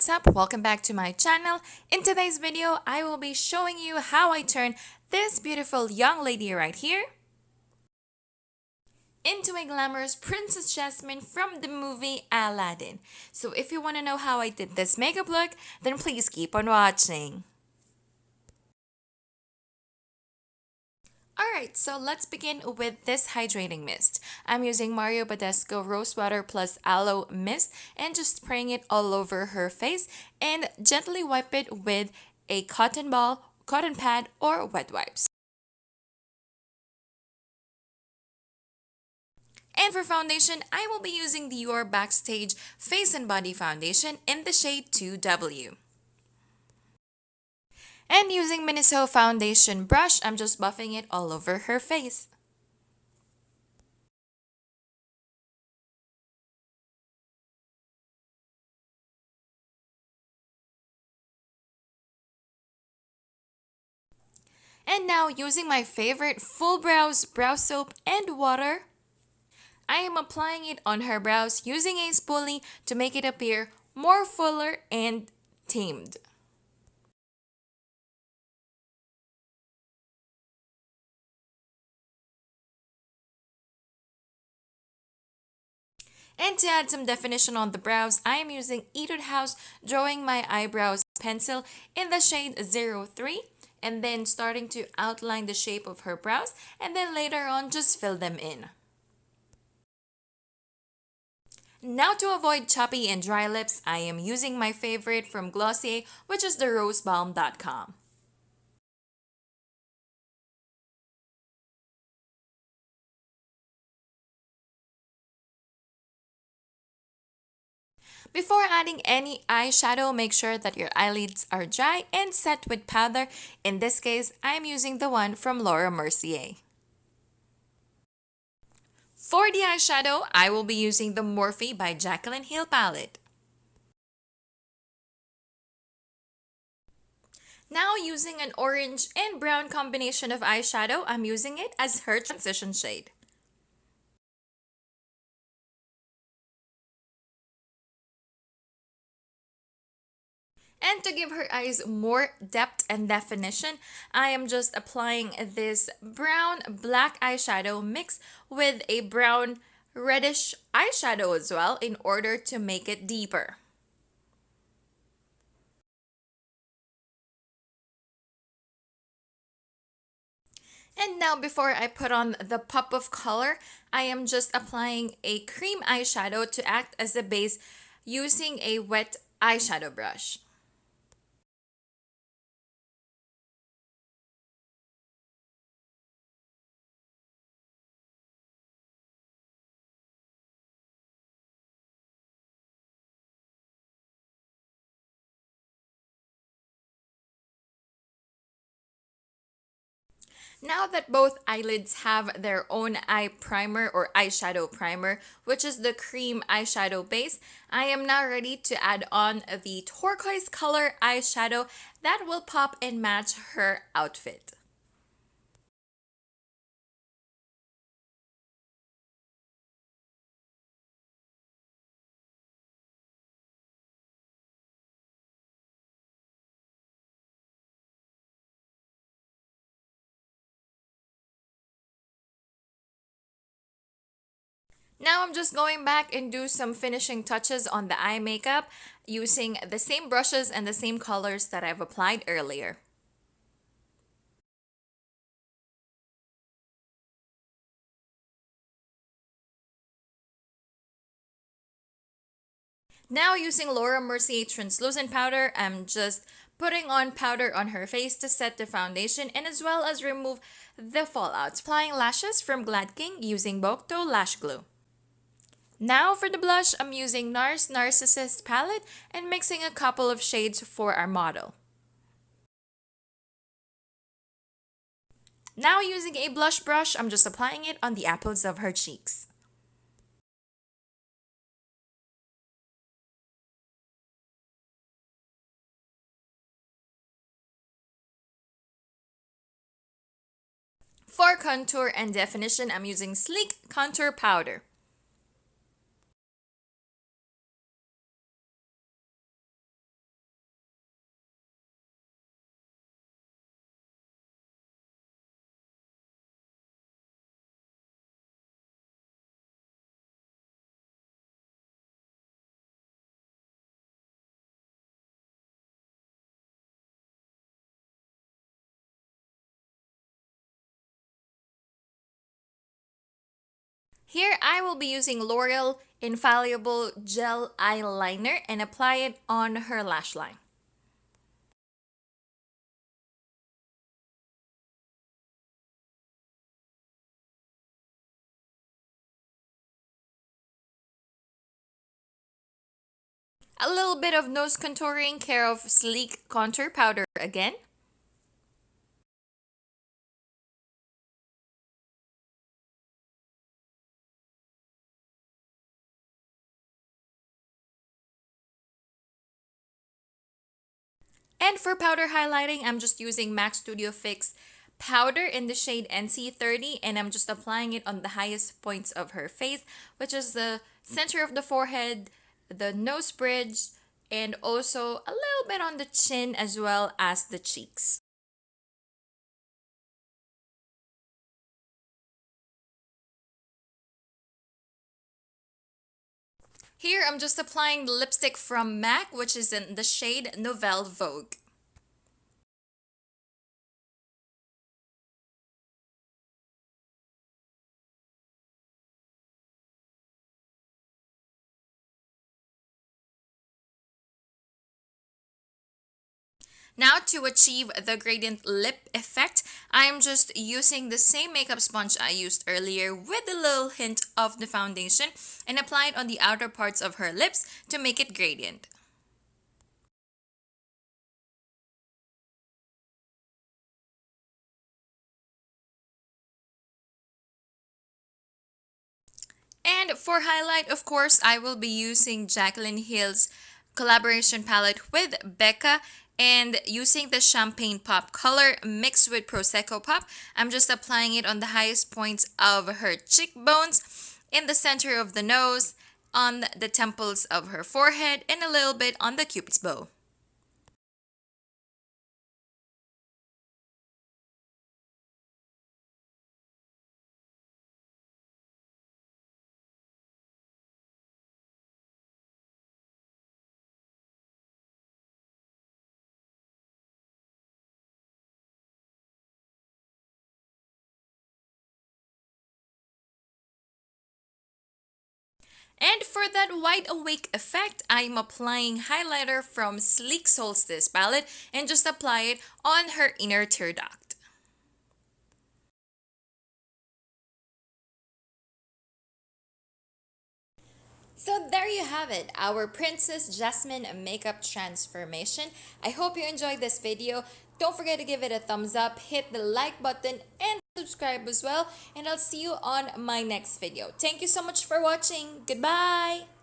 what's up? Welcome back to my channel. In today's video, I will be showing you how I turn this beautiful young lady right here into a glamorous Princess Jasmine from the movie Aladdin. So if you want to know how I did this makeup look, then please keep on watching. Alright, so let's begin with this hydrating mist. I'm using Mario Badescu Rose Water plus Aloe Mist and just spraying it all over her face and gently wipe it with a cotton ball, cotton pad, or wet wipes. And for foundation, I will be using the Your Backstage Face and Body Foundation in the shade 2W. And using Miniso foundation brush, I'm just buffing it all over her face. And now using my favorite full brows brow soap and water, I am applying it on her brows using a spoolie to make it appear more fuller and tamed. And to add some definition on the brows, I am using Etude House Drawing My Eyebrows pencil in the shade 03 and then starting to outline the shape of her brows and then later on just fill them in. Now to avoid choppy and dry lips, I am using my favorite from Glossier, which is the rosebalm.com. Before adding any eyeshadow, make sure that your eyelids are dry and set with powder. In this case, I'm using the one from Laura Mercier. For the eyeshadow, I will be using the Morphe by Jaclyn Hill palette. Now using an orange and brown combination of eyeshadow, I'm using it as her transition shade. And to give her eyes more depth and definition, I am just applying this brown black eyeshadow mix with a brown reddish eyeshadow as well in order to make it deeper. And now before I put on the pop of color, I am just applying a cream eyeshadow to act as a base using a wet eyeshadow brush. Now that both eyelids have their own eye primer or eyeshadow primer, which is the cream eyeshadow base, I am now ready to add on the turquoise color eyeshadow that will pop and match her outfit. Now I'm just going back and do some finishing touches on the eye makeup using the same brushes and the same colors that I've applied earlier. Now using Laura Mercier translucent powder, I'm just putting on powder on her face to set the foundation and as well as remove the fallouts. Applying lashes from Glad King using Bokto Lash Glue. Now for the blush, I'm using NARS Narcissist palette and mixing a couple of shades for our model. Now using a blush brush, I'm just applying it on the apples of her cheeks. For contour and definition, I'm using Sleek Contour Powder. Here I will be using L'Oreal Infallible Gel Eyeliner and apply it on her lash line. A little bit of nose contouring, care of Sleek Contour Powder again. And for powder highlighting, I'm just using MAC Studio Fix powder in the shade NC30, and I'm just applying it on the highest points of her face, which is the center of the forehead, the nose bridge, and also a little bit on the chin as well as the cheeks. Here, I'm just applying the lipstick from MAC, which is in the shade Nouvelle Vogue. Now to achieve the gradient lip effect, I'm just using the same makeup sponge I used earlier with a little hint of the foundation and apply it on the outer parts of her lips to make it gradient. And for highlight, of course, I will be using Jaclyn Hill's collaboration palette with Becca and using the Champagne Pop color mixed with Prosecco Pop. I'm just applying it on the highest points of her cheekbones, in the center of the nose, on the temples of her forehead, and a little bit on the Cupid's bow. And for that wide awake effect, I'm applying highlighter from Sleek Solstice palette and just apply it on her inner tear duct. So there you have it, our Princess Jasmine makeup transformation. I hope you enjoyed this video. Don't forget to give it a thumbs up, hit the like button, and subscribe as well. And I'll see you on my next video. Thank you so much for watching. Goodbye!